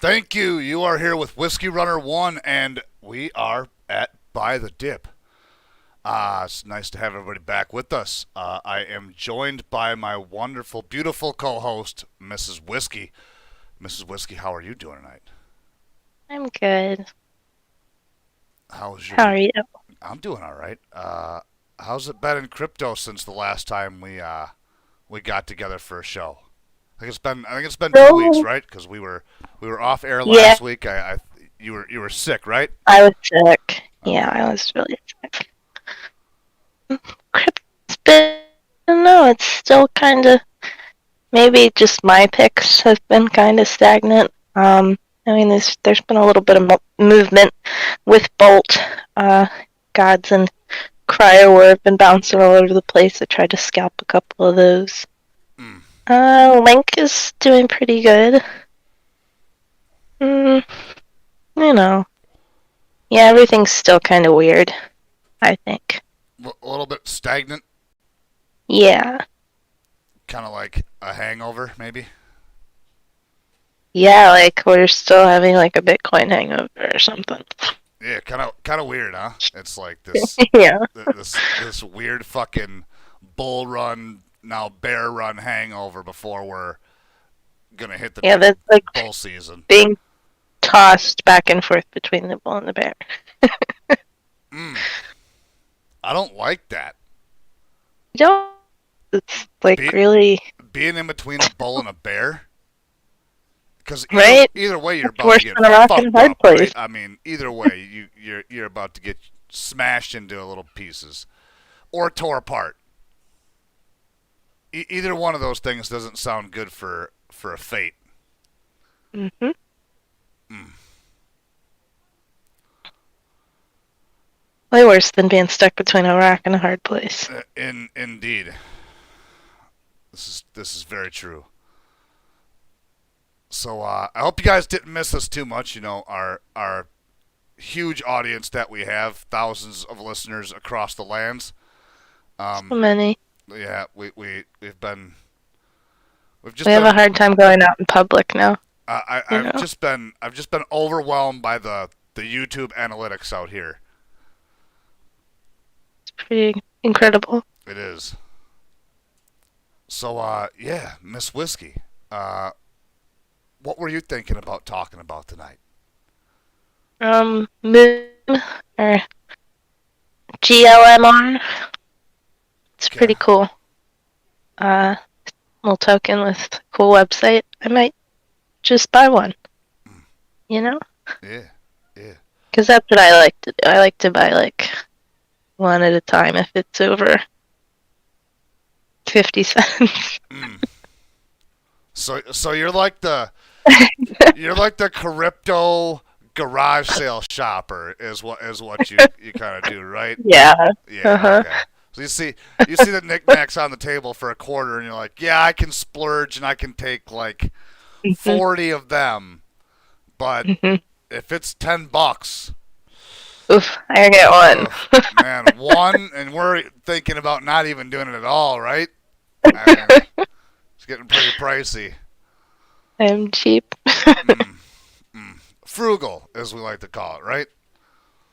Thank you. You are here with Whiskey Runner 1, and we are at By the Dip. It's nice to have everybody back with us. I am joined by my wonderful, beautiful co-host, Mrs. Whiskey. Mrs. Whiskey, how are you doing tonight? I'm good. How's your How week? are you? I'm doing all right. How's it been in crypto since the last time we got together for a show? I think it's been 2 weeks, So, right? Because we were off air yeah, last week. You were sick, right? I was sick. Yeah, Okay. I was really sick. Crypto's been, I don't know, it's still kind of, maybe just my picks have been kind of stagnant. There's been a little bit of movement with Bolt. Gods and Cryo have been bouncing all over the place. I tried to scalp a couple of those. Mm. Link is doing pretty good. Mm, you know. Yeah, everything's still kind of weird, I think. A little bit stagnant, Yeah. kind of like a hangover, maybe. Yeah, like we're still having like a Bitcoin hangover or something. Yeah, kind of weird, huh? It's like this Yeah. this weird fucking bull run now bear run hangover before we're gonna hit the Yeah, next that's like bull season. being tossed back and forth between the bull and the bear. Mm. I don't like that. You don't, it's like Be, really, being in between a bull and a bear. Because either right? either way, you're It's about to worse get than a rock and a fucked hard up, right? place. I mean, either way, you're about to get smashed into little pieces or tore apart. Either one of those things doesn't sound good for a fate. Hmm. Mm. Way worse than being stuck between a rock and a hard place. Indeed, this is very true. So I hope you guys didn't miss us too much. You know, our huge audience that we have, thousands of listeners across the lands. So Um, many. yeah, we've just We have a been hard time going out in public now, you I've know? just been overwhelmed by the YouTube analytics out here. It's pretty incredible. It is. So yeah, Miss Whiskey. Uh, what were you thinking about talking about tonight? Moon or GLMR. It's Okay. pretty cool. Uh, Little token with a cool website. I might just buy one, Mm. you know? Yeah. Yeah. Because that's what I like to do. I like to buy like one at a time if it's over 50 cents. Mm. So you're like the crypto garage sale shopper is what you kind of do, right? Yeah. Yeah. Uh-huh. Okay. So you see the knickknacks on the table for a quarter, and you're like, yeah, I can splurge and I can take like Hmm. 40 of them, but Hmm. if it's $10, Oof, I get one. ugh, man, one, and we're thinking about not even doing it at all, right? I mean, it's getting pretty pricey. I'm cheap. Mm, mm. Frugal, as we like to call it, right?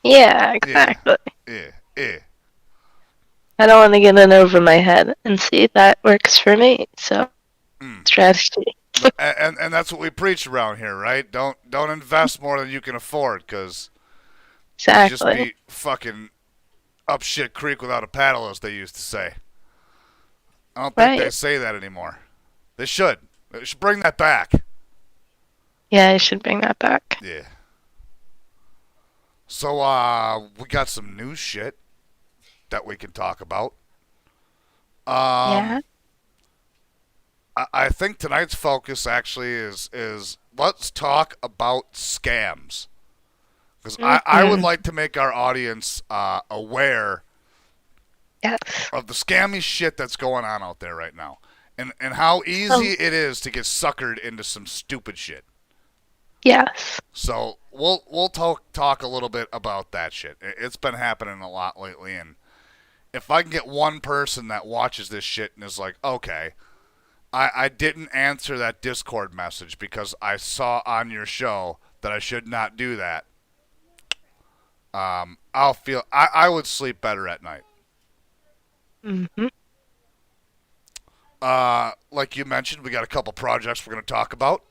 Yeah, Yeah, exactly. yeah, yeah. I don't want to get in over my head and see that works for me. So, Mm. strategy. And that's what we preach around here, right? Don't invest more than you can afford, because you just Exactly. be fucking up shit creek without a paddle, as they used to say. I don't think they Right. say that anymore. They should. They should bring that back. Yeah, I should bring that back. Yeah. So we got some new shit that we can talk about. Um Yeah. I think tonight's focus actually is let's talk about scams. Because I would Hmm. like to make our audience aware Yes. of the scammy shit that's going on out there right now. And how Um, easy it is to get suckered into some stupid shit. yes. So we'll talk a little bit about that shit. It's been happening a lot lately, and if I can get one person that watches this shit and is like, okay, I didn't answer that Discord message because I saw on your show that I should not do that. I would sleep better at night. Mm-hmm. Like you mentioned, we got a couple projects we're going to talk about.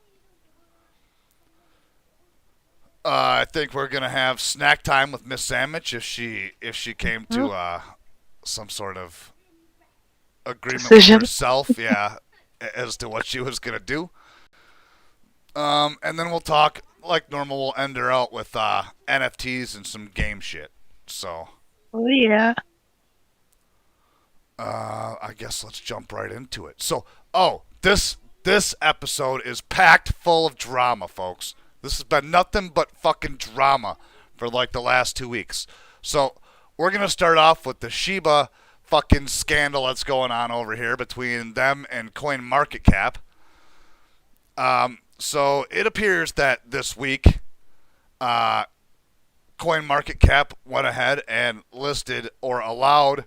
I think we're going to have snack time with Miss Sandwich if she came to some sort of agreement with Decision. herself, yeah, as to what she was going to do. And then we'll talk like normal. We'll end her out with NFTs and some game shit. So, Oh yeah. I guess let's jump right into it. So, this episode is packed full of drama, folks. This has been nothing but fucking drama for like the last 2 weeks. So, we're gonna start off with the Shiba fucking scandal that's going on over here between them and Coin Market Cap. So it appears that this week, Coin Market Cap went ahead and listed or allowed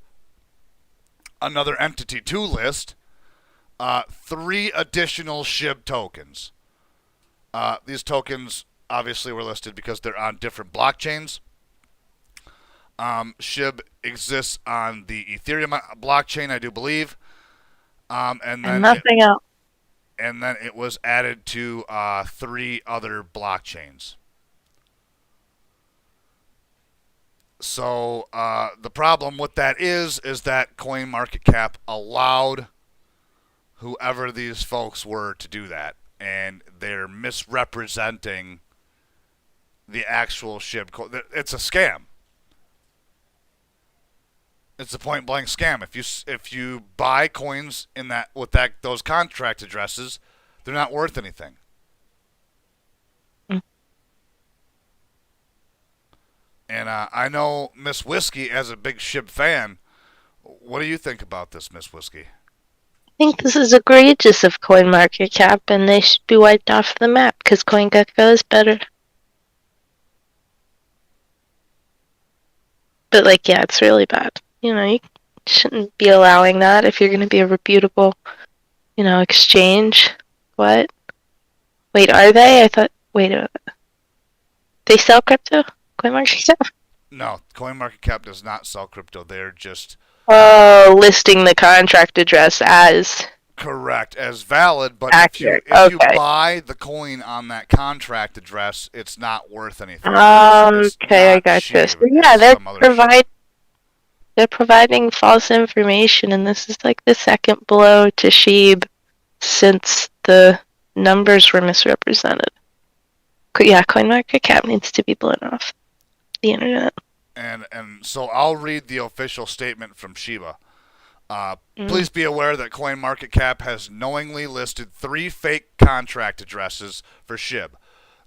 another entity to list 3 additional SHIB tokens. These tokens obviously were listed because they're on different blockchains. SHIB exists on the Ethereum blockchain, I do believe. And then nothing else. And then it was added to 3 other blockchains. So the problem with that is that CoinMarketCap allowed whoever these folks were to do that, and they're misrepresenting the actual SHIB. It's a scam. It's a point blank scam. If you buy coins in that with those contract addresses, they're not worth anything. Mm. And I know Miss Whiskey, as a big SHIB fan, what do you think about this, Miss Whiskey? I think this is egregious of CoinMarketCap, and they should be wiped off the map because CoinGecko is better. But like, yeah, it's really bad. You shouldn't be allowing that if you're going to be a reputable, exchange. What? Wait, are they? I thought. Wait, they sell crypto? CoinMarketCap? No, CoinMarketCap does not sell crypto. They're just listing the contract address as correct, as valid. But accurate. if you buy the coin on that contract address, it's not worth anything. It's I gotcha. So yeah, they're providing false information, and this is like the second blow to Sheeb since the numbers were misrepresented. Yeah, CoinMarketCap needs to be blown off the internet. And so I'll read the official statement from Shiba. Please be aware that CoinMarketCap has knowingly listed 3 fake contract addresses for SHIB.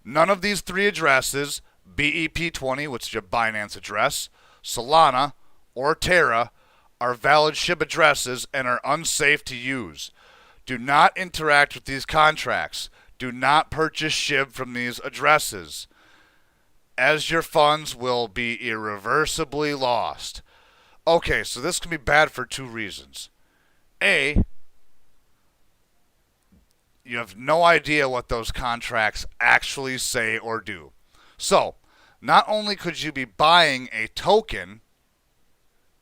None of these 3 addresses, BEP20, which is your Binance address, Solana, or Terra, are valid SHIB addresses and are unsafe to use. Do not interact with these contracts. Do not purchase SHIB from these addresses, as your funds will be irreversibly lost. Okay, so this can be bad for 2 reasons. A, you have no idea what those contracts actually say or do. So, not only could you be buying a token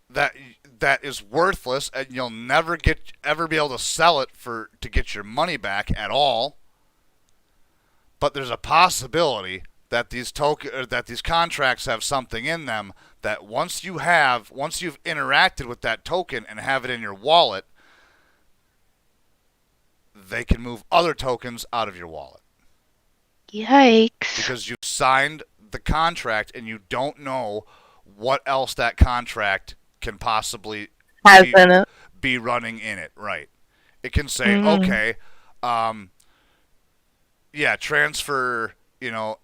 that is worthless and you'll never ever be able to sell it to get your money back at all, but there's a possibility that these contracts have something in them that once you've interacted with that token and have it in your wallet, they can move other tokens out of your wallet. Yikes. Because you signed the contract and you don't know what else that contract can possibly be running in it. Right. It can say, okay, transfer,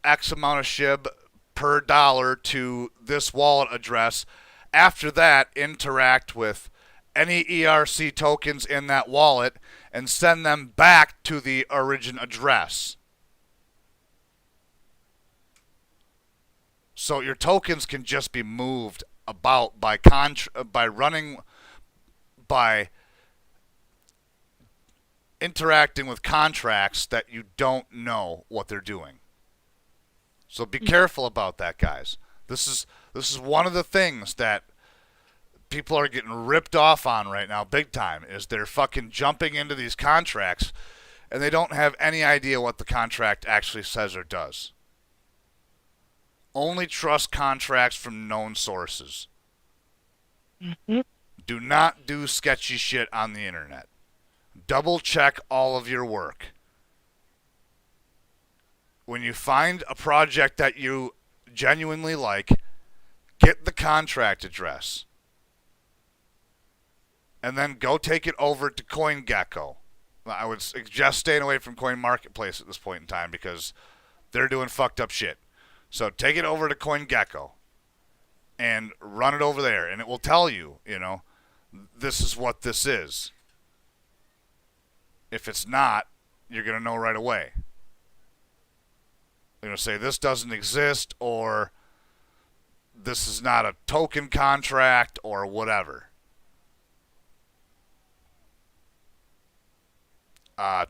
X amount of SHIB per dollar to this wallet address. After that, interact with any ERC tokens in that wallet and send them back to the origin address. So your tokens can just be moved about by interacting with contracts that you don't know what they're doing. So be careful about that, guys. This is one of the things that people are getting ripped off on right now big time, is they're fucking jumping into these contracts and they don't have any idea what the contract actually says or does. Only trust contracts from known sources. Mm-hmm. Do not do sketchy shit on the internet. Double check all of your work. When you find a project that you genuinely like, get the contract address. And then go take it over to CoinGecko. I would suggest staying away from Coin Marketplace at this point in time because they're doing fucked up shit. So take it over to CoinGecko and run it over there, and it will tell you, this is what this is. If it's not, you're going to know right away. You're going to say this doesn't exist, or this is not a token contract, or whatever.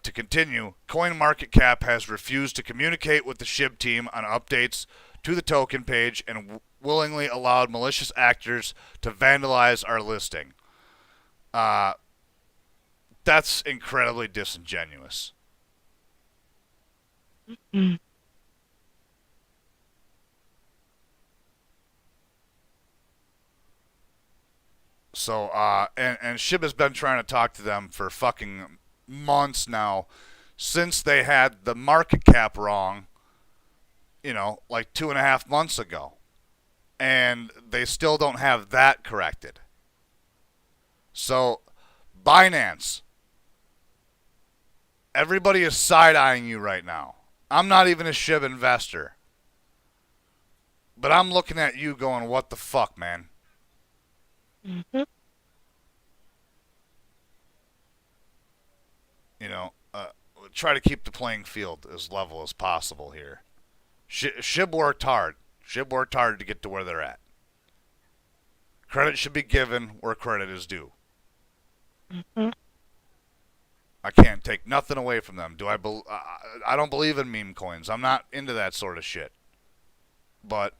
To continue, CoinMarketCap has refused to communicate with the SHIB team on updates to the token page and willingly allowed malicious actors to vandalize our listing. That's incredibly disingenuous. Mm-hmm. So, and SHIB has been trying to talk to them for fucking months now, since they had the market cap wrong, like 2.5 months ago. And they still don't have that corrected. So, Binance, everybody is side-eyeing you right now. I'm not even a SHIB investor. But I'm looking at you going, what the fuck, man? Mm-hmm. Try to keep the playing field as level as possible here. SHIB worked hard. SHIB worked hard to get to where they're at. Credit should be given where credit is due. Mm-hmm. I can't take nothing away from them. I don't believe in meme coins. I'm not into that sort of shit. But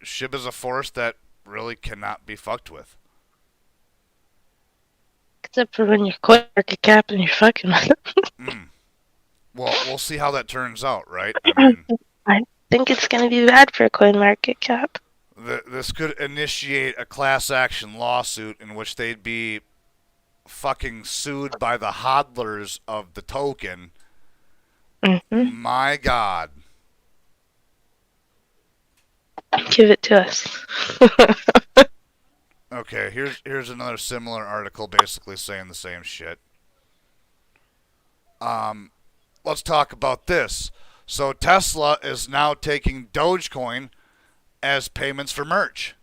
SHIB is a force that really cannot be fucked with. Except for when you're coin market cap and you're fucking with it. Well, we'll see how that turns out, right? I mean, I think it's going to be bad for coin market cap. This could initiate a class action lawsuit in which they'd be fucking sued by the hodlers of the token. Mm-hmm. My God. Give it to us. Okay, here's another similar article basically saying the same shit. Let's talk about this. So Tesla is now taking Dogecoin as payments for merch.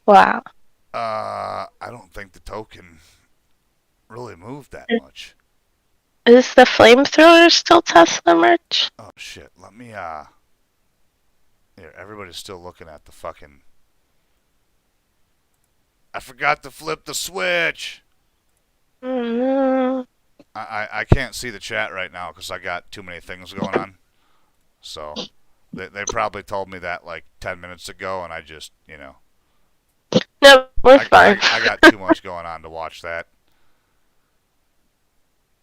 Wow. I don't think the token really moved that much. Is the flamethrower still Tesla merch? Oh shit, let me here, everybody's still looking at the fucking I forgot to flip the switch. Oh no. I can't see the chat right now because I got too many things going on. So they probably told me that like 10 minutes ago, and I just, No, we're fine. I got too much going on to watch that.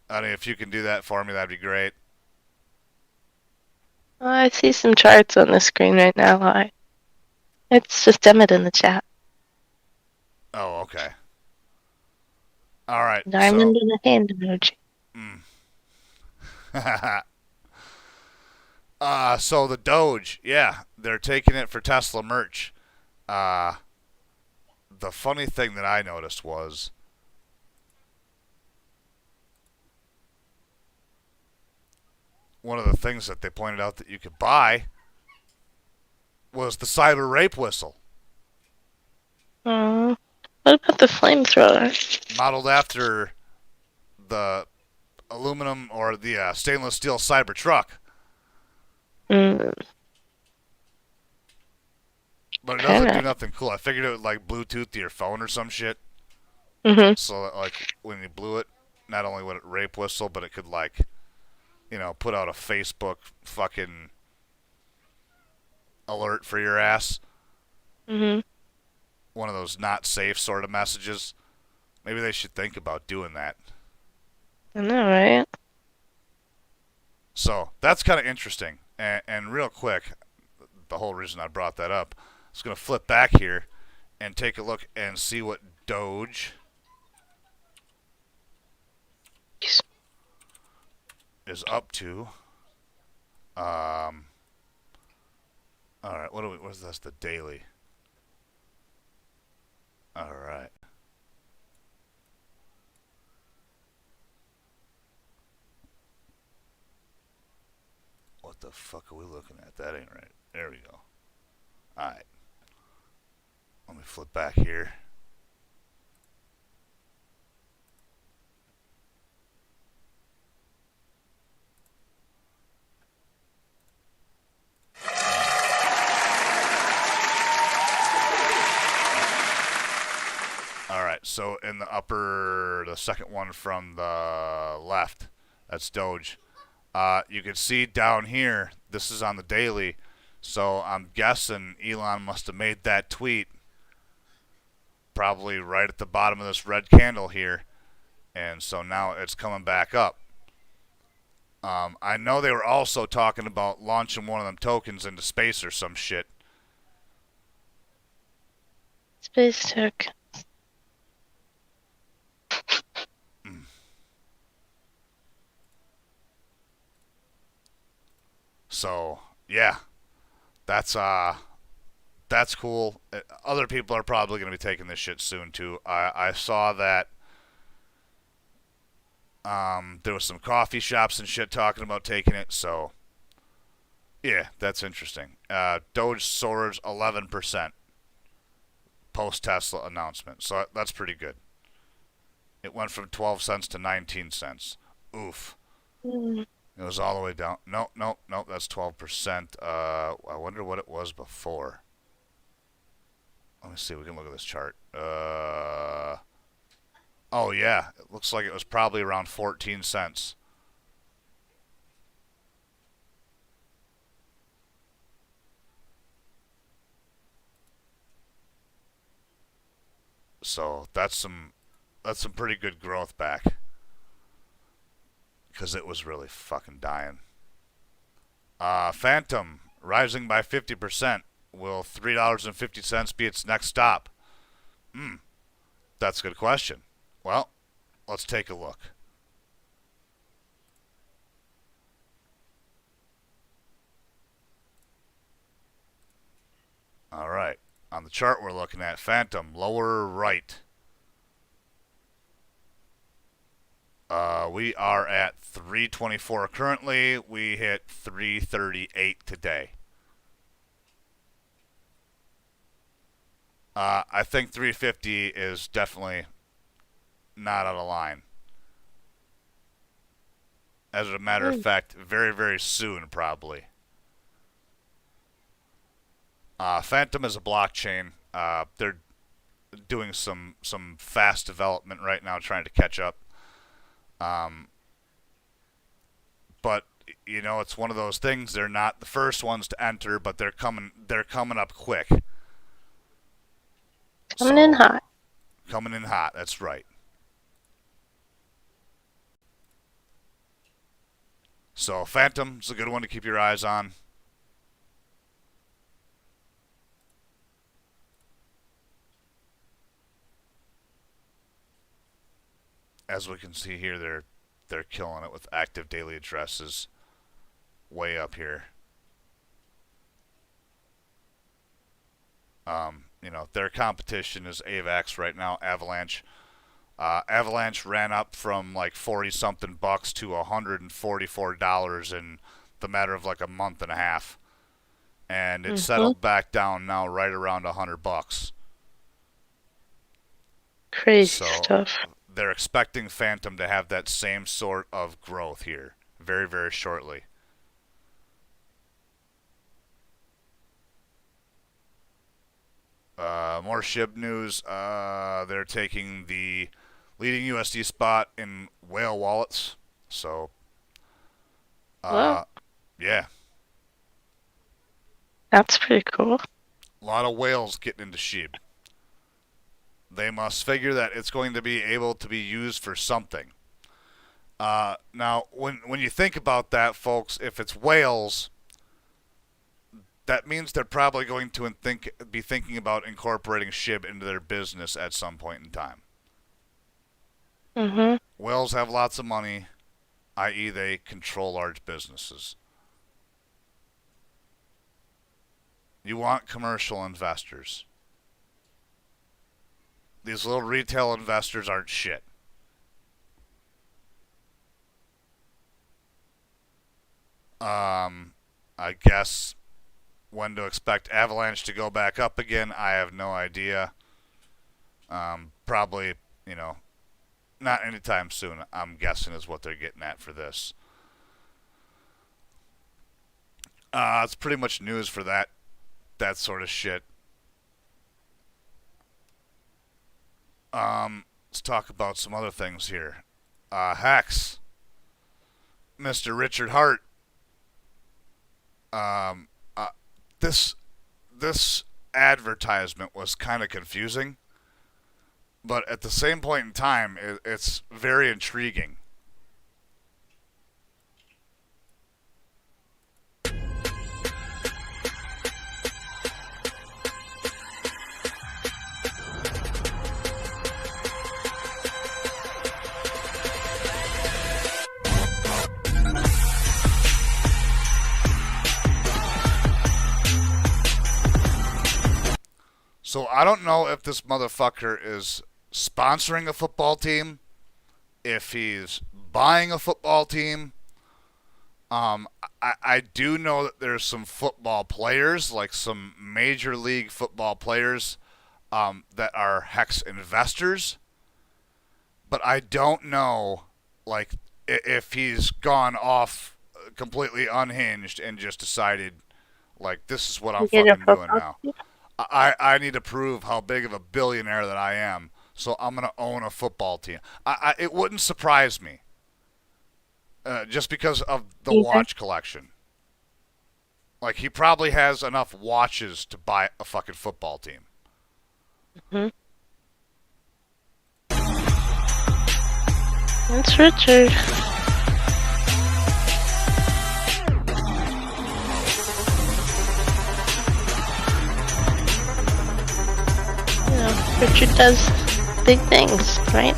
I mean, if you can do that for me, that'd be great. I see some charts on the screen right now. It's just Emmett in the chat. Oh, okay. All right. Diamond and a hand emoji. So the Doge, yeah, they're taking it for Tesla merch. The funny thing that I noticed was one of the things that they pointed out that you could buy was the cyber rape whistle. What about the flamethrower? Modeled after the aluminum or the stainless steel Cybertruck. But But it Very doesn't do nice. nothing cool. I figured it would like Bluetooth to your phone or some shit. Mhm. So that, like when you blew it, not only would it rape whistle, but it could like put out a Facebook fucking alert for your ass. Mhm. One of those not safe sort of messages. Maybe they should think about doing that. I know, right? So that's kind of interesting. And real quick, the whole reason I brought that up, I was going to flip back here and take a look and see what Doge is up to. All right, what's this? The daily. All right. What the fuck are we looking at? That ain't right. There we go. All right. Let me flip back here. All right. So in the second one from the left, that's Doge. You can see down here, this is on the daily, so I'm guessing Elon must have made that tweet probably right at the bottom of this red candle here, and so now it's coming back up. I know they were also talking about launching one of them tokens into space or some shit. Space tech. So yeah, that's that's cool. Other people are probably going to be taking this shit soon too. I saw that there was some coffee shops and shit talking about taking it. So yeah, that's interesting. Doge soars 11% post Tesla announcement. So that's pretty good. It went from 12 cents to 19 cents. Oof. Mm. It was all the way down. No, no, no. That's 12%. I wonder what it was before. Let me see. We can look at this chart. Oh yeah. It looks like it was probably around 14 cents. So that's some pretty good growth back because it was really fucking dying. Phantom rising by 50%. Will $3.50 be its next stop? That's a good question. Well, let's take a look. All right. On the chart we're looking at, Phantom, lower right. We are at 324 currently. We hit 338 today. I think 350 is definitely not out of line. As a matter of Mm. fact, very, very soon, probably. Phantom is a blockchain. They're doing some fast development right now, trying to catch up. Um, but it's one of those things. They're not the first ones to enter, but they're coming. They're coming up quick. Coming in So hot. coming in hot. That's right. So Phantom's a good one to keep your eyes on. As we can see here, they're killing it with active daily addresses way up here. Their competition is AVAX right now, Avalanche. Avalanche ran up from like 40 something bucks to $144 in the matter of like a month and a half. And it's Mhm. settled back down now right around 100 bucks. Crazy So stuff. they're expecting Phantom to have that same sort of growth here very, very shortly. More SHIB news. They're taking the leading USD spot in whale wallets. So, Well, yeah, that's pretty cool. a lot of whales getting into SHIB. They must figure that it's going to be able to be used for something. Now, when you think about that, folks, if it's whales, that means they're probably going to be thinking about incorporating SHIB into their business at some point in time. Mhm. Whales have lots of money, i.e., they control large businesses. You want commercial investors. These little retail investors aren't shit. I guess when to expect Avalanche to go back up again, I have no idea. Probably, not anytime soon, I'm guessing is what they're getting at for this. It's pretty much news for that sort of shit. Let's talk about some other things here. Hex, Mr. Richard Hart. Um, uh, this advertisement was kind of confusing, but at the same point in time, it's very intriguing. So I don't know if this motherfucker is sponsoring a football team, if he's buying a football team. I do know that there's some football players, like some major league football players, that are Hex investors, but I don't know, like, if he's gone off completely unhinged and just decided, like, this is what I'm Get a fucking doing football now. team? I need to prove how big of a billionaire that I am, so I'm gonna own a football team. It wouldn't surprise me, just because of the watch collection. Like, he probably has enough watches to buy a fucking football team. Mhm. That's Richard. Richard does big things, right?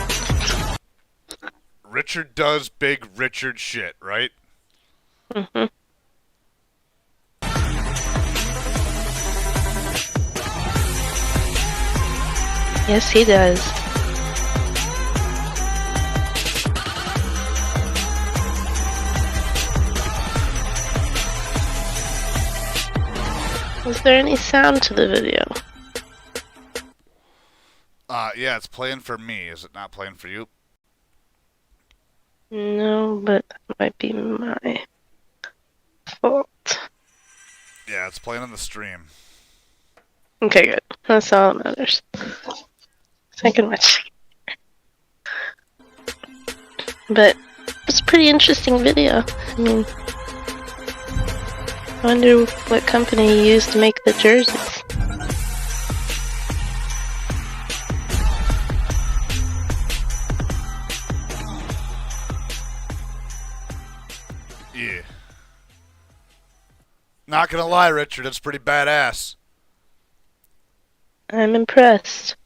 Richard does big Richard shit, right? Mhm. Yes, he does. Is there any sound to the video? Yeah, it's playing for me. Is it not playing for you? No, but that might be my fault. Yeah, it's playing on the stream. Okay, good. That's all that matters. Second much. But it's a pretty interesting video. I mean, I wonder what company he used to make the jerseys. Yeah. Not gonna lie, Richard, it's pretty badass. I'm impressed.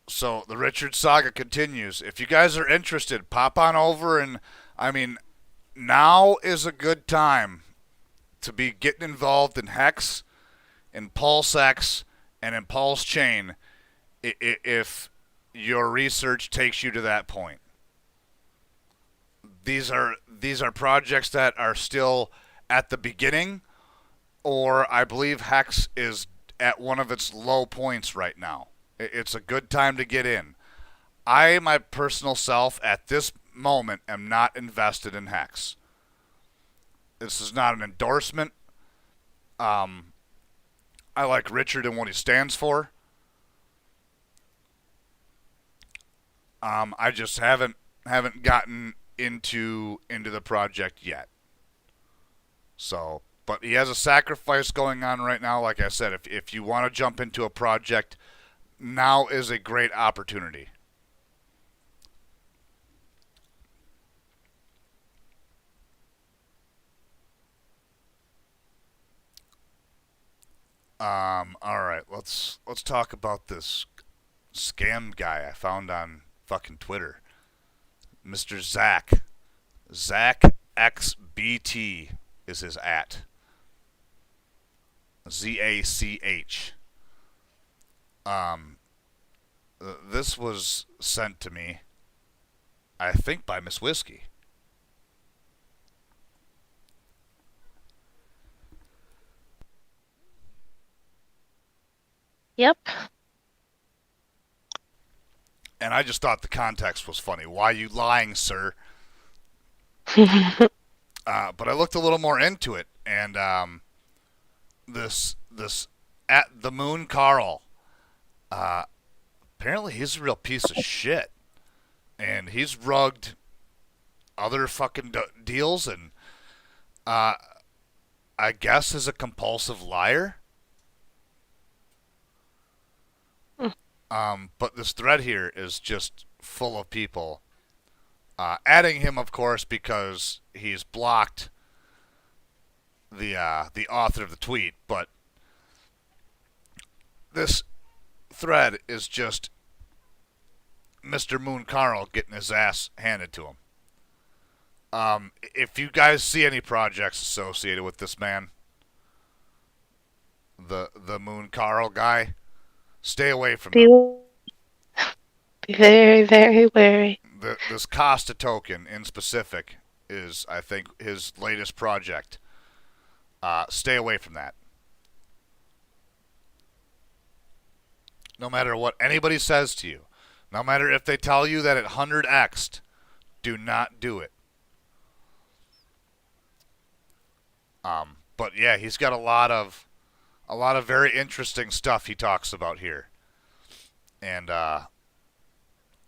So the Richard saga continues. If you guys are interested, pop on over, and I mean, now is a good time to be getting involved in Hex, in PulseX, and in Pulse Chain if your research takes you to that point. These are projects that are still at the beginning, or I believe Hex is at one of its low points right now. It's a good time to get in. I, my personal self, at this moment, am not invested in Hex. This is not an endorsement. I I like Richard and what he stands for. I just haven't gotten into the project yet. So, but he has a sacrifice going on right now. Like I said, if you want to jump into a project, now is a great opportunity. All right, let's talk about this scam guy I found on fucking Twitter, Mr. Zach. Zach XBT is his at. ZACH. Um, this was sent to me, I think, by Miss Whiskey. Yep. And I just thought the context was funny. Why you lying, sir? But I looked a little more into it, and this at the Moon Carl. Uh, Apparently he's a real piece of shit, and he's rugged other fucking deals, and uh, I guess is a compulsive liar. But this thread here is just full of people adding him, of course, because he's blocked the author of the tweet. But this thread is just Mr. Moon Carl getting his ass handed to him. If you guys see any projects associated with this man, the Moon Carl guy, stay away from be, them. be very, very wary. This Costa token in specific is, I think, his latest project. Stay away from that. No matter what anybody says to you, no matter if they tell you that it 100x'd, do not do it. But yeah, he's got a lot of very interesting stuff he talks about here, and a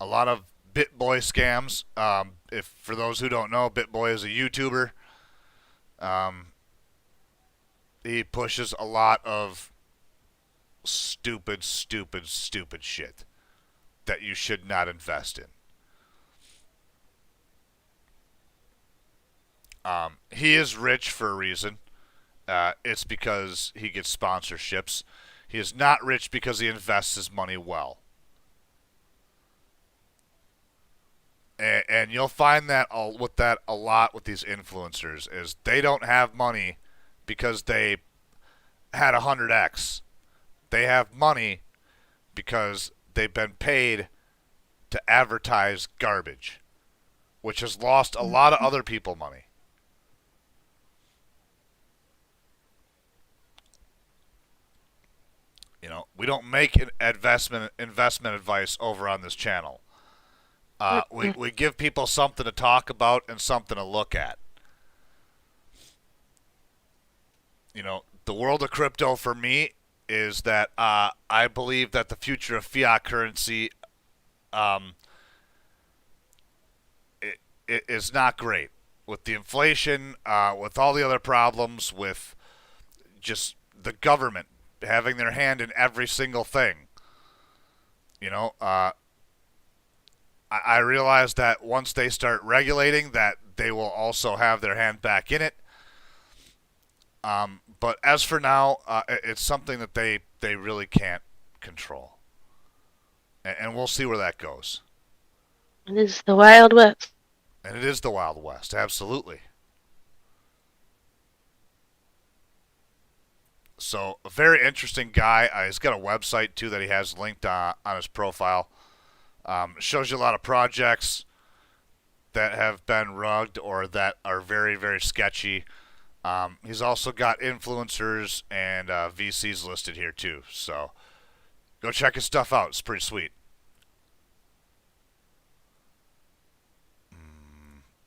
lot of BitBoy scams. If for those who don't know, BitBoy is a YouTuber. He pushes a lot of stupid shit that you should not invest in. He is rich for a reason. It's because he gets sponsorships. He is not rich because he invests his money well. And you'll find that a lot with these influencers is they don't have money because they had 100x. They have money because they've been paid to advertise garbage, which has lost a lot of other people money. You know, we don't make investment advice over on this channel. We give people something to talk about and something to look at. You know, the world of crypto for me is that I believe that the future of fiat currency it is not great. With the inflation, with all the other problems, with just the government having their hand in every single thing. You know, I realize that once they start regulating, that they will also have their hand back in it. But as for now, it's something that they really can't control, and we'll see where that goes. It is the Wild West. And it is the Wild West, absolutely. So, a very interesting guy. He's got a website, too, that he has linked on his profile. Shows you a lot of projects that have been rugged or that are very, very sketchy. He's also got influencers and VCs listed here, too. So, go check his stuff out. It's pretty sweet.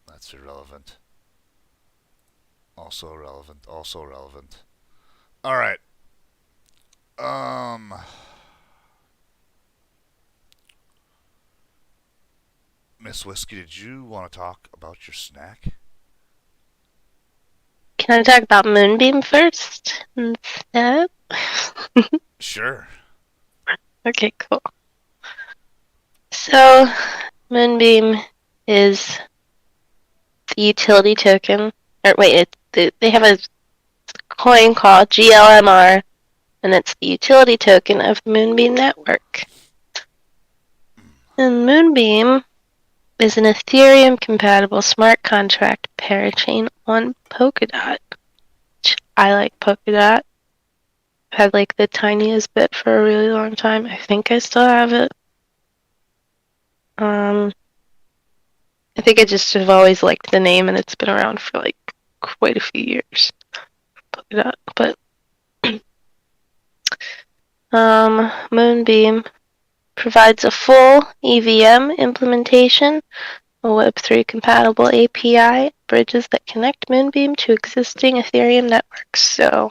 That's irrelevant. Also irrelevant. Also irrelevant. All right. Um, Miss Whiskey, did you want to talk about your snack? Can I talk about Moonbeam first instead? Sure. Okay, cool. So, Moonbeam is the utility token. Or wait, they have a coin called GLMR, and it's the utility token of the Moonbeam network. And Moonbeam is an Ethereum-compatible smart contract parachain on Polkadot. Which I like Polkadot. I've had like the tiniest bit for a really long time. I think I still have it. I think I just have always liked the name, and it's been around for like quite a few years. Polkadot, but Moonbeam provides a full EVM implementation, a Web3 compatible API, bridges that connect Moonbeam to existing Ethereum networks. So,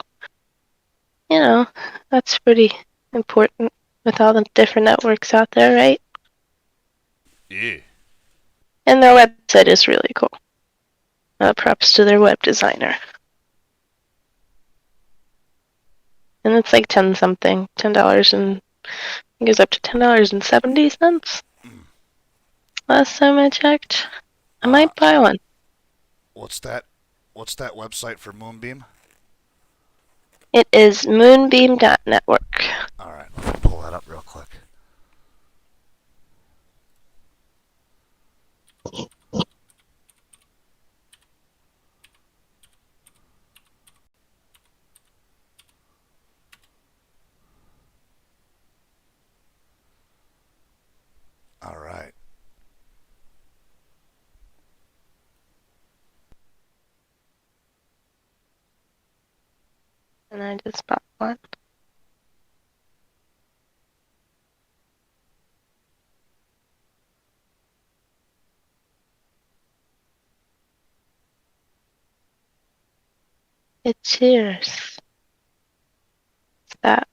that's pretty important with all the different networks out there, right? Yeah. And their website is really cool. Props to their web designer. And it's like 10 something, $10, and it goes up to $10.70. Last time I checked, I might buy one. What's that? What's that website for Moonbeam? It is moonbeam.network. All right, let me pull that up real quick. All right. And I just bought one. It's yours. It's that.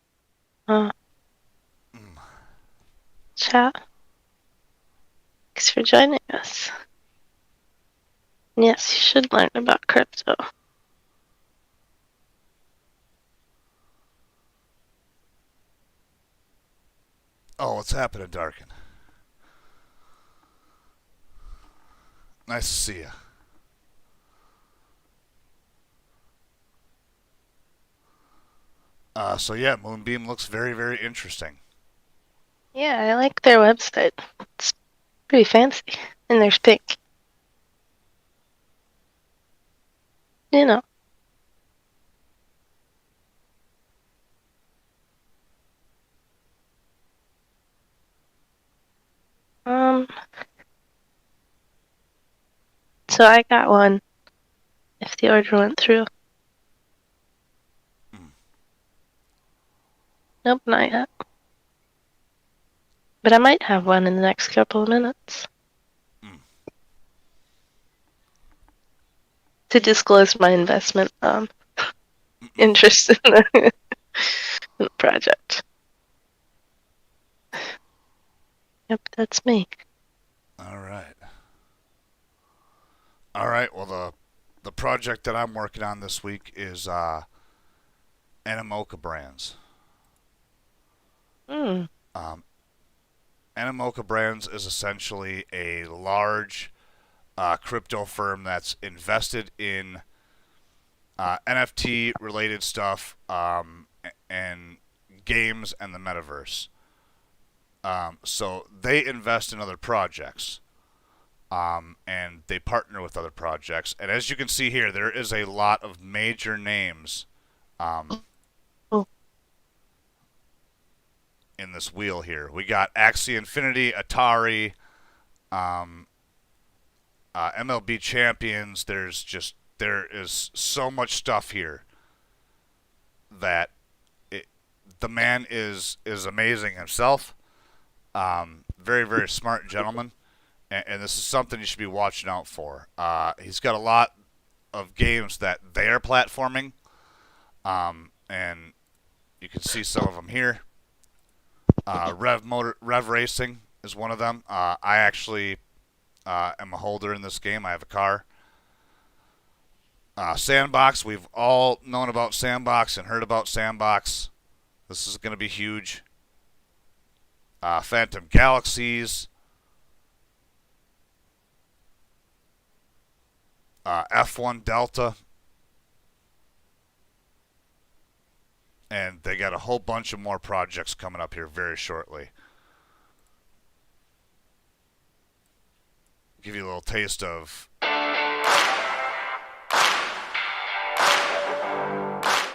Chat. Thanks for joining us. Yes, you should learn about crypto. Oh, what's happening, Darkin? Nice to see you. So yeah, Moonbeam looks very, very interesting. Yeah, I like their website. It's pretty fancy. And there's pink. You know. Um, so I got one if the order went through. Nope, not yet. But I might have one in the next couple of minutes. To disclose my investment interest in the project. Yep, that's me. All right. All right. Well, the project that I'm working on this week is Animoca Brands. Hmm. Animoca Brands is essentially a large crypto firm that's invested in NFT related stuff and games and the metaverse. So they invest in other projects. And they partner with other projects. And as you can see here, there is a lot of major names Oh. in this wheel here. We got Axie Infinity, Atari, MLB Champions. There is so much stuff here that the man is amazing himself. Very, very smart gentleman. And this is something you should be watching out for. He's got a lot of games that they are platforming, and You can see some of them here. Rev Racing is one of them. I actually am a holder in this game. I have a car. Sandbox, we've all known about Sandbox and heard about Sandbox. This is going to be huge. Phantom Galaxies. F1 Delta. And they got a whole bunch of more projects coming up here very shortly. Give you a little taste of...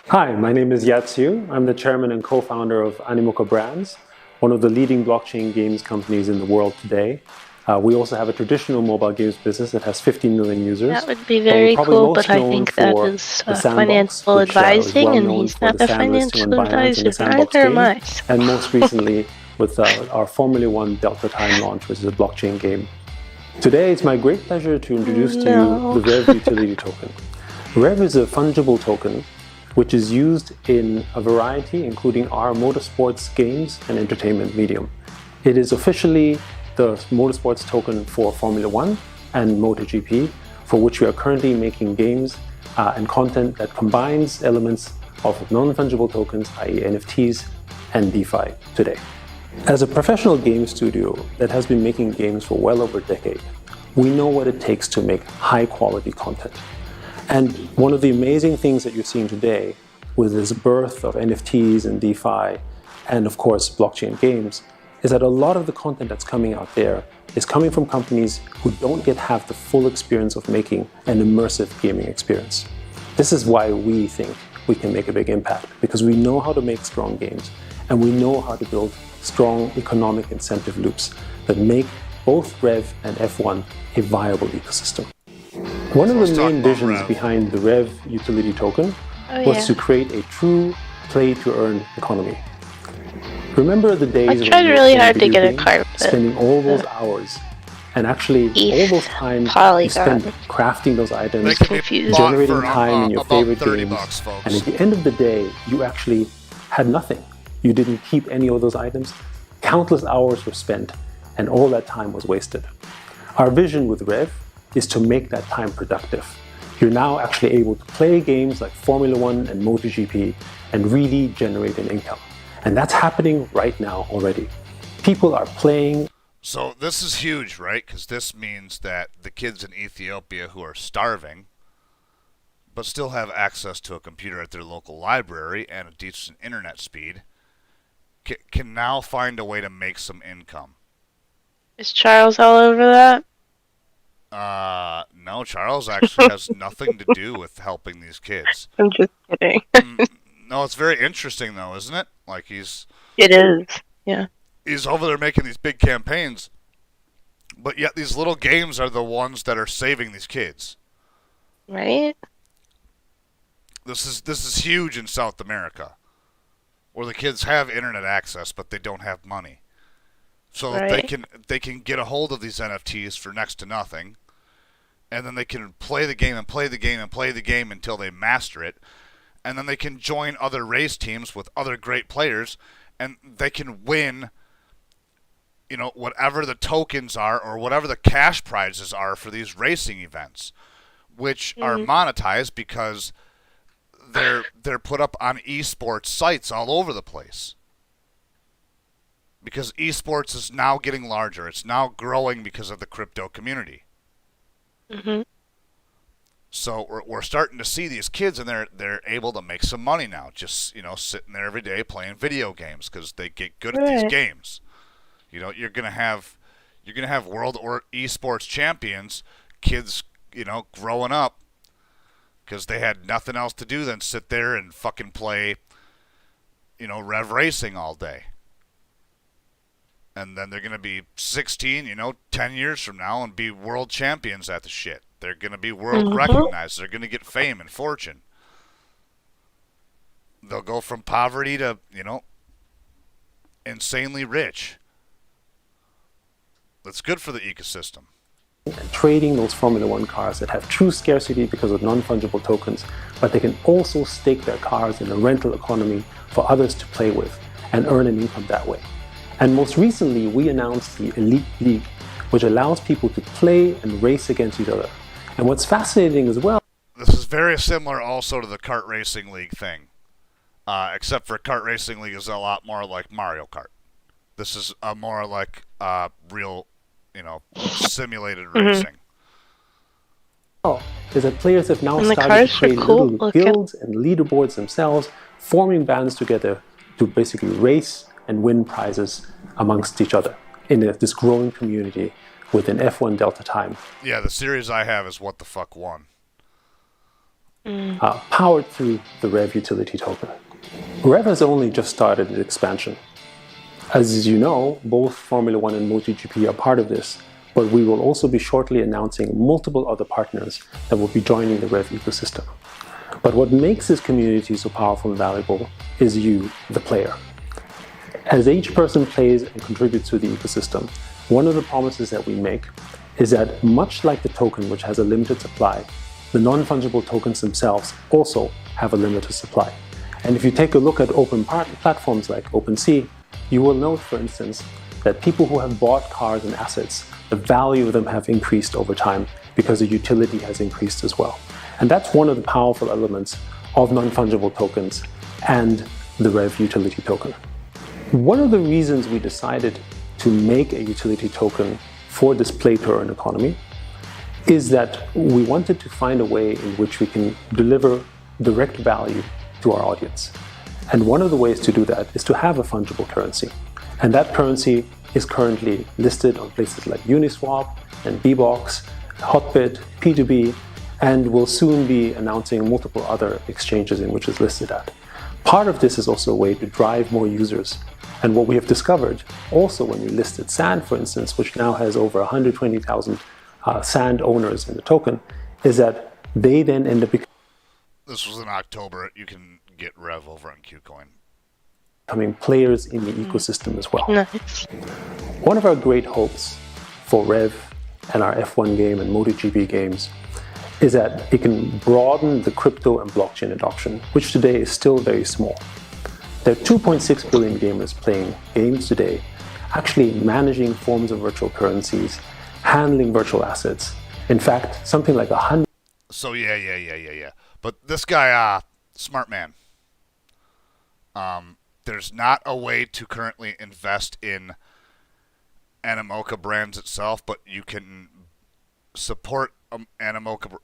Hi, my name is Yatsu. I'm the chairman and co-founder of Animoca Brands, one of the leading blockchain games companies in the world today. We also have a traditional mobile games business that has 15 million users. That would be very cool, but I think that is financial advising, and he's not a financial advisor. Neither am I. And most recently with our Formula 1 Delta Time launch, which is a blockchain game. Today, it's my great pleasure to introduce to you the Rev utility token. Rev is a fungible token which is used in a variety, including our motorsports games and entertainment medium. It is officially the motorsports token for Formula 1 and MotoGP, for which we are currently making games and content that combines elements of non-fungible tokens, i.e. NFTs, and DeFi today. As a professional game studio that has been making games for well over a decade, we know what it takes to make high-quality content. And one of the amazing things that you're seeing today with this birth of NFTs and DeFi and, of course, blockchain games is that a lot of the content that's coming out there is coming from companies who don't yet have the full experience of making an immersive gaming experience. This is why we think we can make a big impact, because we know how to make strong games and we know how to build strong economic incentive loops that make both Rev and F1 a viable ecosystem. One of the main visions behind the Rev utility token was to create a true play-to-earn economy. Remember the days when tried really hard to get a carpet, spending all those hours and actually all those time you spent crafting those items, generating time in your favorite games, and at the end of the day, you actually had nothing. You didn't keep any of those items. Countless hours were spent, and all that time was wasted. Our vision with Rev is to make that time productive. You're now actually able to play games like Formula 1 and MotoGP and really generate an income. And that's happening right now already. People are playing. So this is huge, right? Because this means that the kids in Ethiopia who are starving but still have access to a computer at their local library and a decent internet speed can now find a way to make some income. Is Charles all over that? No, Charles actually has nothing to do with helping these kids. I'm just kidding. No, it's very interesting though, isn't it? Like It is, yeah. He's over there making these big campaigns, but yet these little games are the ones that are saving these kids. Right? This is huge in South America, where the kids have internet access, but they don't have money. So they can get a hold of these NFTs for next to nothing, and then they can play the game and play the game and play the game until they master it, and then they can join other race teams with other great players, and they can win, whatever the tokens are or whatever the cash prizes are for these racing events, which are monetized because they're put up on esports sites all over the place. Because esports is now getting larger. It's now growing because of the crypto community. Mm-hmm. So we're starting to see these kids, and they're able to make some money now, just sitting there every day playing video games because they get good at these games. You're gonna have world or esports champions, kids, growing up because they had nothing else to do than sit there and fucking play, Rev Racing all day. And then they're going to be 16, 10 years from now and be world champions at the shit. They're going to be world recognized. They're going to get fame and fortune. They'll go from poverty to, insanely rich. That's good for the ecosystem. and trading those Formula One cars that have true scarcity because of non-fungible tokens, but they can also stake their cars in a rental economy for others to play with and earn an income that way. And most recently, we announced the Elite League, which allows people to play and race against each other. And what's fascinating as well... This is very similar also to the Kart Racing League thing, except for Kart Racing League is a lot more like Mario Kart. This is more like real, simulated racing. Is that players have now started to create little guilds and leaderboards themselves, forming bands together to basically race and win prizes amongst each other in this growing community within F1 Delta Time. Yeah, the series I have is What the Fuck Won. Powered through the Rev utility token. Rev has only just started its expansion. As you know, both Formula One and MotoGP are part of this, but we will also be shortly announcing multiple other partners that will be joining the Rev ecosystem. But what makes this community so powerful and valuable is you, the player. As each person plays and contributes to the ecosystem, one of the promises that we make is that much like the token, which has a limited supply, the non-fungible tokens themselves also have a limited supply. And if you take a look at open platforms like OpenSea, you will note, for instance, that people who have bought cars and assets, the value of them have increased over time because the utility has increased as well. And that's one of the powerful elements of non-fungible tokens and the Rev utility token. One of the reasons we decided to make a utility token for this play-to-earn economy is that we wanted to find a way in which we can deliver direct value to our audience. And one of the ways to do that is to have a fungible currency. And that currency is currently listed on places like Uniswap and Bbox, Hotbit, P2B, and will soon be announcing multiple other exchanges in which it's listed at. Part of this is also a way to drive more users. And what we have discovered, also when we listed Sand, for instance, which now has over 120,000 Sand owners in the token, is that they then end up This was in October. You can get Rev over on Kucoin. becoming players in the ecosystem as well. Nice. One of our great hopes for Rev and our F1 game and MotoGP games is that it can broaden the crypto and blockchain adoption, which today is still very small. There are 2.6 billion gamers playing games today, actually managing forms of virtual currencies, handling virtual assets. In fact, something like 100. So yeah. But this guy, smart man. There's not a way to currently invest in Animoca brands itself, but you can support Animoca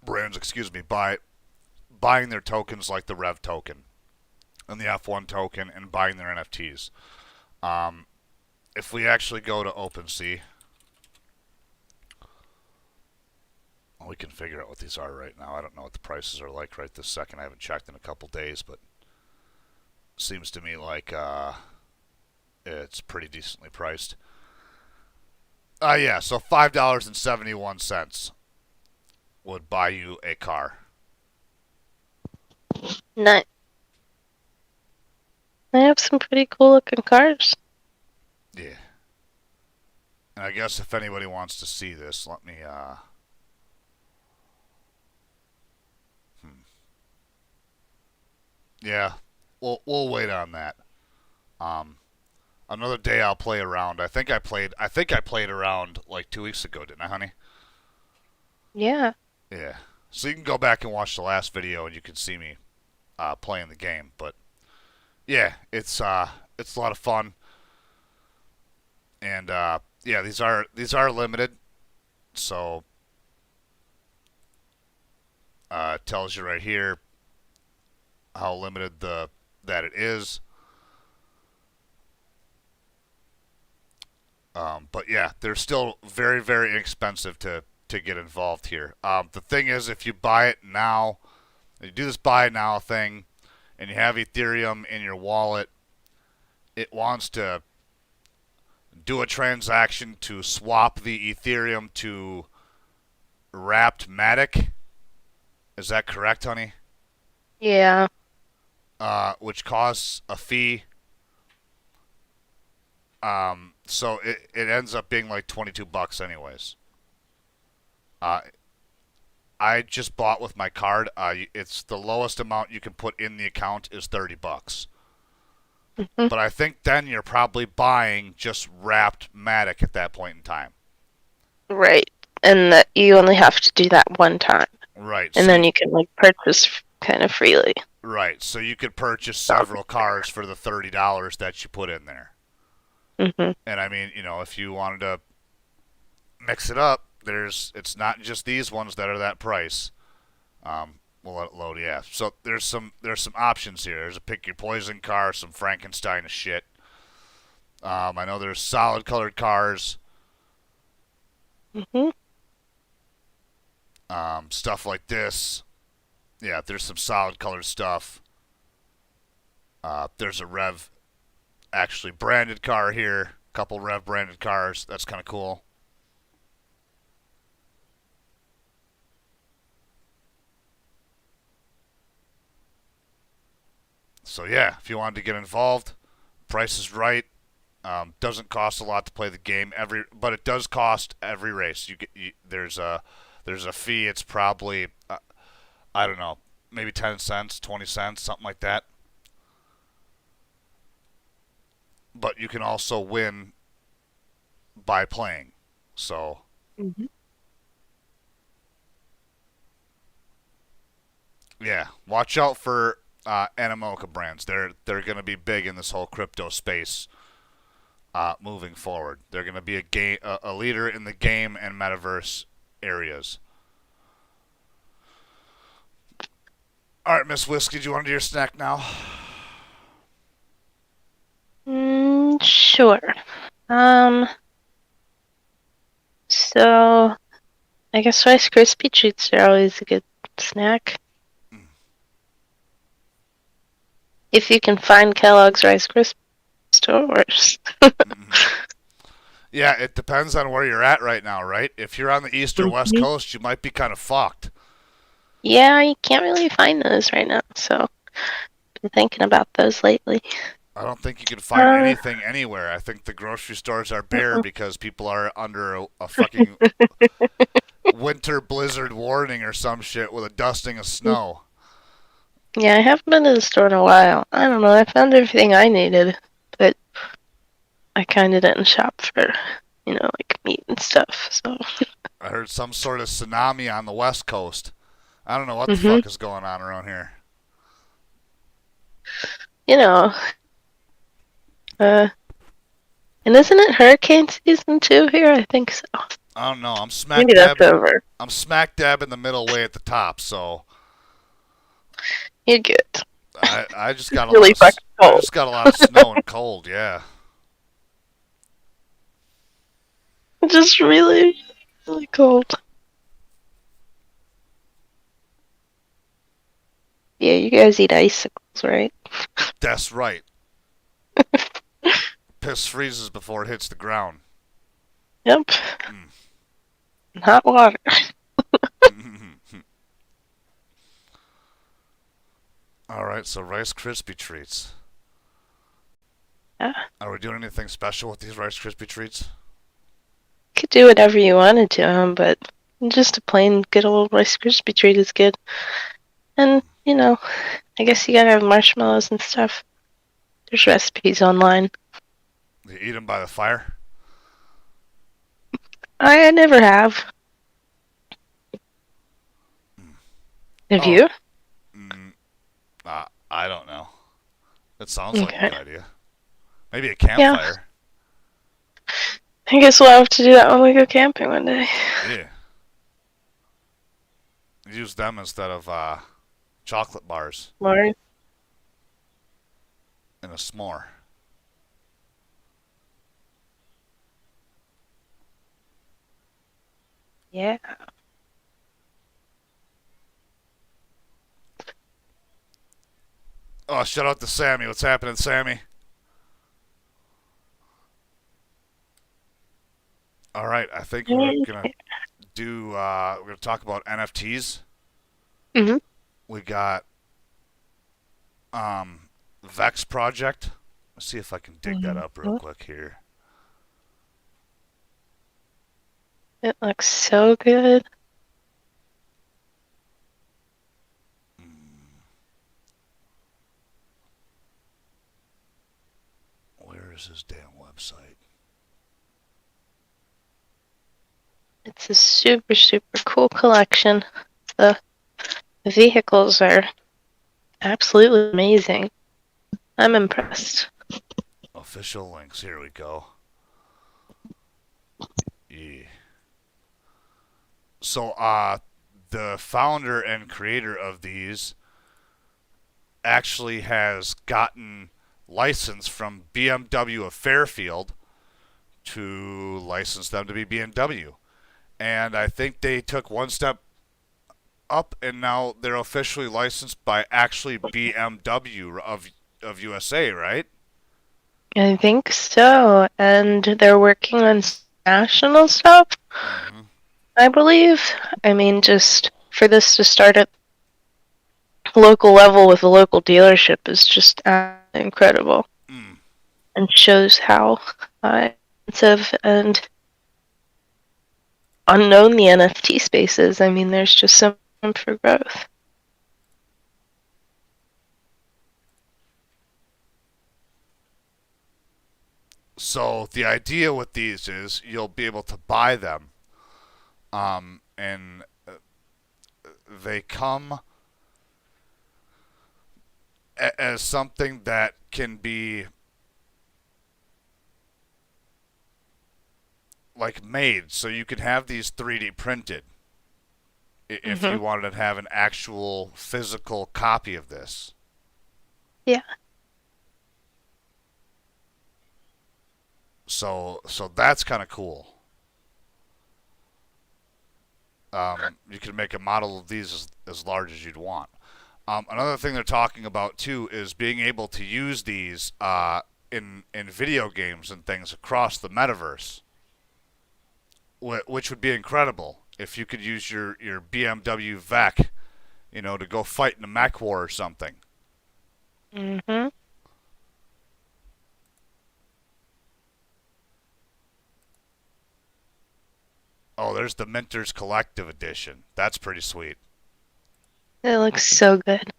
brands, by buying their tokens like the Rev token and the F1 token and buying their NFTs. If we actually go to OpenSea, we can figure out what these are right now. I don't know what the prices are like right this second. I haven't checked in a couple days, but seems to me like it's pretty decently priced. Yeah, so $5.71 would buy you a car. Nice. They have some pretty cool looking cars. Yeah. And I guess if anybody wants to see this, let me Yeah, we'll wait on that. Another day I'll play around. I think I played around like 2 weeks ago, didn't I, honey? Yeah. Yeah. So you can go back and watch the last video and you can see me playing the game. But yeah, it's a lot of fun. And yeah, these are limited. So it tells you right here how limited that it is. But yeah, they're still very, very inexpensive to get involved here. The thing is, if you buy it now, you do this buy now thing, and you have Ethereum in your wallet, it wants to do a transaction to swap the Ethereum to Wrapped Matic. Is that correct, honey? Yeah. Which costs a fee. So it ends up being like $22 anyways. Uh, I just bought with my card. It's the lowest amount you can put in the account is $30. Mhm. But I think then you're probably buying just wrapped Matic at that point in time. Right. And that you only have to do that one time. Right. And So then you can like purchase kind of freely. right. So you could purchase several cars for the $30 that you put in there. Hmm. And I mean, if you wanted to mix it up, it's not just these ones that are that price. We'll let it load. Yeah. So there's some options here. There's a pick your poison car, some Frankenstein shit. I know there's solid colored cars, Hmm. stuff like this. Yeah, there's some solid colored stuff. There's a Rev actually branded car here. A couple Rev branded cars. That's kind of cool. So yeah, if you wanted to get involved, price is right. Doesn't cost a lot to play the game but it does cost every race. There's a fee. It's probably I don't know, maybe 10 cents, 20 cents, something like that. But you can also win by playing. So Hmm. yeah, watch out for Animoca brands. They're going to be big in this whole crypto space moving forward. They're going to be a leader in the game and metaverse areas. All right, Miss Whiskey, do you want to do your snack now? Sure. Um, so I guess Rice Krispie treats are always a good snack. Mm. If you can find Kellogg's Rice Krispie stores. Yeah, it depends on where you're at right now, right? If you're on the east or west Mhm. coast, you might be kind of fucked. Yeah, you can't really find those right now, so been thinking about those lately. I don't think you can find anything anywhere. I think the grocery stores are bare because people are under a fucking winter blizzard warning or some shit with a dusting of snow. Yeah, I haven't been to the store in a while. I don't know, I found everything I needed, but I kinda didn't shop for, like meat and stuff, so. I heard some sort of tsunami on the west coast. I don't know what the Hmm. fuck is going on around here. You know, uh, and isn't it hurricane season too here? I think so. I don't know. I'm smack Maybe that's dab. over. I'm smack dab in the middle, way at the top. So You're good. I just got a Really lot of fucking I cold. just got a lot of snow and cold. Yeah. Just really, really cold. Yeah, you guys eat icicles, right? That's right. Piss freezes before it hits the ground. Yep. Mm. Hot water. All right, so Rice Krispie treats. Yeah. Are we doing anything special with these Rice Krispie treats? Could do whatever you wanted to them, but just a plain good old Rice Krispie treat is good. And, I guess you gotta have marshmallows and stuff. There's recipes online. You eat them by the fire? I never have. Have Oh. you? I don't know. It sounds like a Okay. good idea. Maybe a campfire. I guess we'll have to do that when we go camping one day. Yeah. Use them instead of chocolate bars More. in a s'more. Yeah. Oh, shout out to Sammy. What's happening, Sammy? All right, I think we're gonna we're gonna talk about NFTs. Mhm. We got Vex project. Let's see if I can dig that up real quick here. It looks so good. Where's his damn website? It's a super, super cool collection. The vehicles are absolutely amazing. I'm impressed. Official links. Here we go. Yeah. So, the founder and creator of these actually has gotten license from BMW of Fairfield to license them to be BMW. And I think they took one step up, and now they're officially licensed by actually BMW of USA, right? I think so. And they're working on national stuff, Mm-hmm. I believe. I mean, just for this to start at local level with a local dealership is just incredible. Mm. And shows how expensive and unknown the NFT space is. I mean, there's just so much room for growth. So the idea with these is you'll be able to buy them, and they come as something that can be like made, so you can have these 3D printed if you wanted to have an actual physical copy of this. Yeah. So that's kind of cool. You can make a model of these as large as you'd want. Another thing they're talking about too is being able to use these in video games and things across the metaverse, which would be incredible if you could use your BMW VEC, to go fight in a mech war or something. Mhm. Oh, there's the Minters Collective Edition. That's pretty sweet. It looks so good.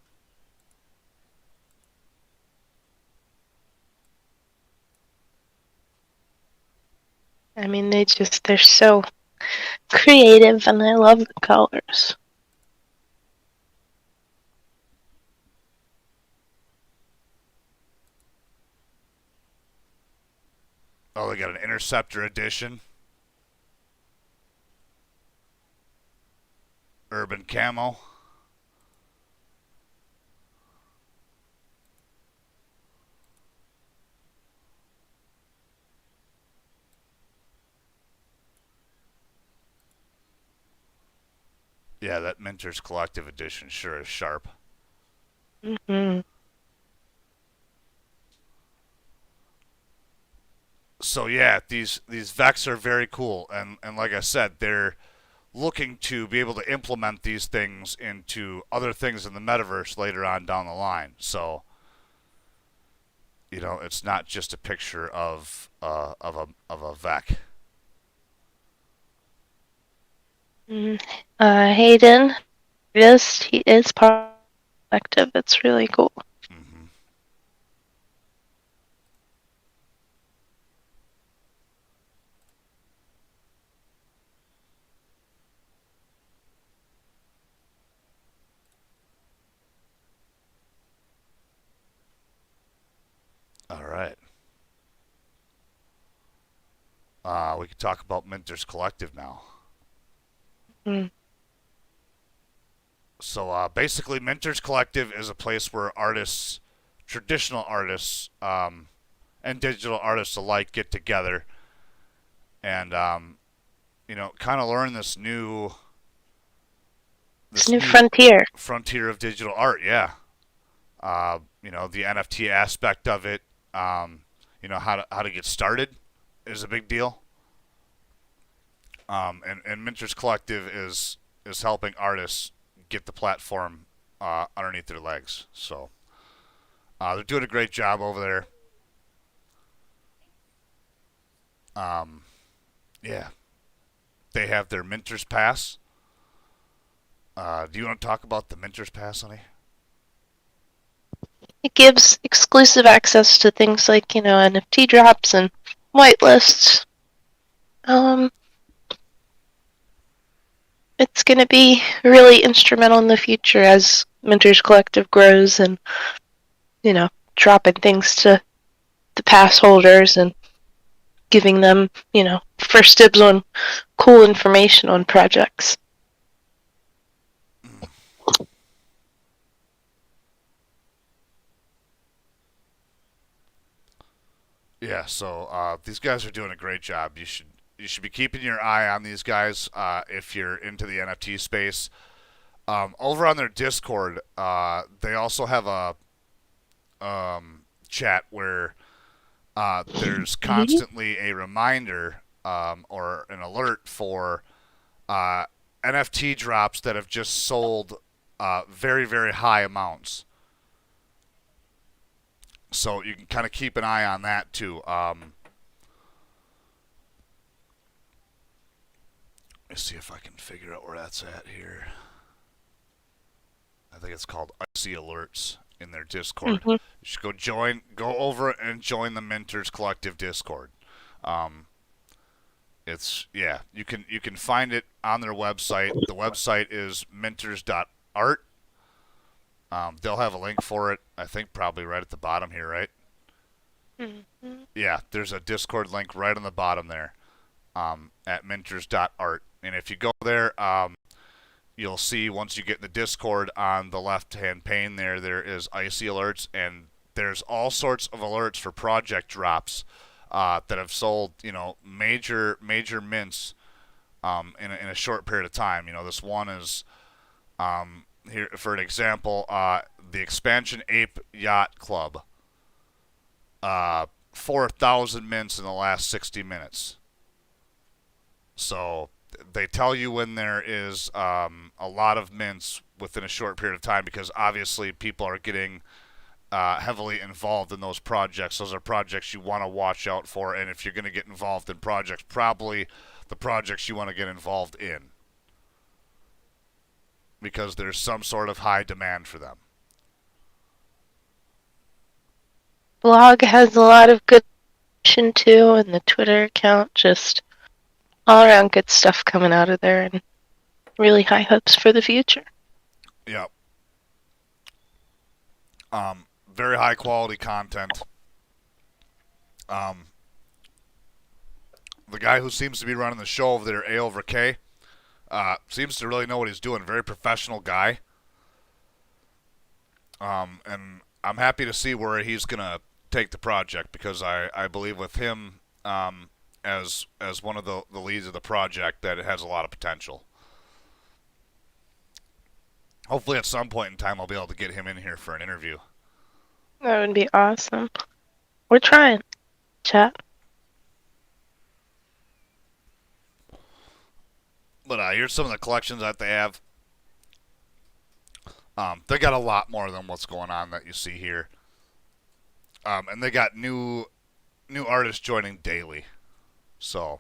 I mean, they're so creative, and I love the colors. Oh, they got an Interceptor Edition. Urban Camo. Yeah, that Minters Collective Edition sure is sharp. Mhm. So yeah, these VECs are very cool, and like I said, they're looking to be able to implement these things into other things in the metaverse later on down the line. So, it's not just a picture of a VEC. Hayden, he is part of the collective. It's really cool. Mm-hmm. All right. We can talk about Minters Collective now. Mm. So basically, Minters Collective is a place where artists, traditional artists, and digital artists alike get together and kind of learn this new It's new frontier. frontier of digital art. Yeah, the NFT aspect of it. How to get started is a big deal. And Minters Collective is helping artists get the platform underneath their legs. So they're doing a great job over there. Yeah, they have their Minters Pass. Do you want to talk about the Minters Pass, honey? it gives exclusive access to things like, NFT drops and whitelists. It's going to be really instrumental in the future as Mentors Collective grows and, dropping things to the pass holders and giving them, first dibs on cool information on projects. Yeah, so these guys are doing a great job. You should be keeping your eye on these guys if you're into the NFT space. Over on their Discord, they also have a chat where there's constantly a reminder or an alert for NFT drops that have just sold very, very high amounts. So you can kind of keep an eye on that too. Let me see if I can figure out where that's at here. I think it's called Icy Alerts in their Discord. Mm-hmm. You should go over and join the Mentors Collective Discord. You can find it on their website. The website is mentors.art. They'll have a link for it, I think probably right at the bottom here, right? Mm-hmm. Yeah, there's a Discord link right on the bottom there at mentors.art. And if you go there, you'll see once you get in the Discord on the left-hand pane there is Icy Alerts, and there's all sorts of alerts for project drops that have sold, major mints in a short period of time. This one is here for an example, the Expansion Ape Yacht Club, 4,000 mints in the last 60 minutes. So they tell you when there is a lot of mints within a short period of time because obviously people are getting heavily involved in those projects. Those are projects you want to watch out for, and if you're going to get involved in projects, probably the projects you want to get involved in because there's some sort of high demand for them. Blog has a lot of good information too, and the Twitter account, just all around good stuff coming out of there, and really high hopes for the future. Yep. Very high quality content. The guy who seems to be running the show over there, A over K, seems to really know what he's doing. Very professional guy. And I'm happy to see where he's going to take the project because I believe with him as one of the leads of the project that it has a lot of potential. Hopefully at some point in time I'll be able to get him in here for an interview. That would be awesome. We're trying, chat. But here's some of the collections that they have. They got a lot more than what's going on that you see here. And they got new artists joining daily. So,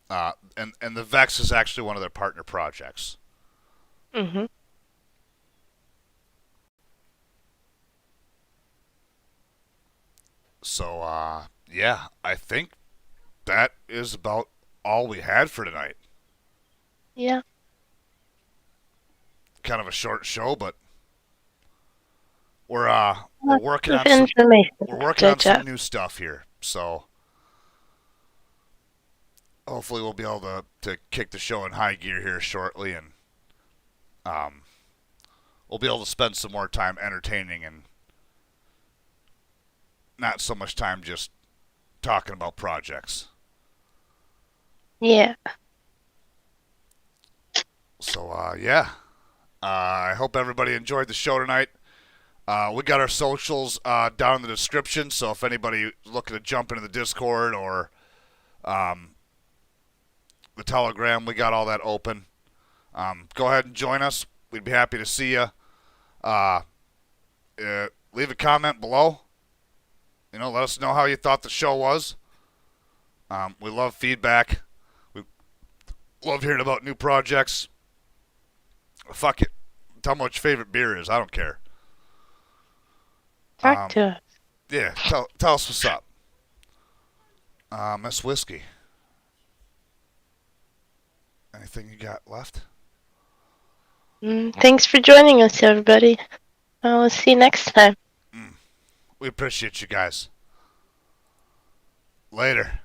and the Vex is actually one of their partner projects. Mm-hmm. So, yeah, I think that is about all we had for tonight. Yeah. Kind of a short show, but we're working on some new stuff here. So hopefully we'll be able to kick the show in high gear here shortly, and we'll be able to spend some more time entertaining and not so much time just talking about projects. Yeah. So, yeah. I hope everybody enjoyed the show tonight. We got our socials down in the description, so if anybody's looking to jump into the Discord or the Telegram, we got all that open. Go ahead and join us. We'd be happy to see you. Leave a comment below. Let us know how you thought the show was. We love feedback. We love hearing about new projects. Fuck it. Tell me what your favorite beer is. I don't care. Talk to us. Yeah, tell us what's up. Miss Whiskey. Anything you got left? Thanks for joining us, everybody. I'll see you next time. We appreciate you guys. Later.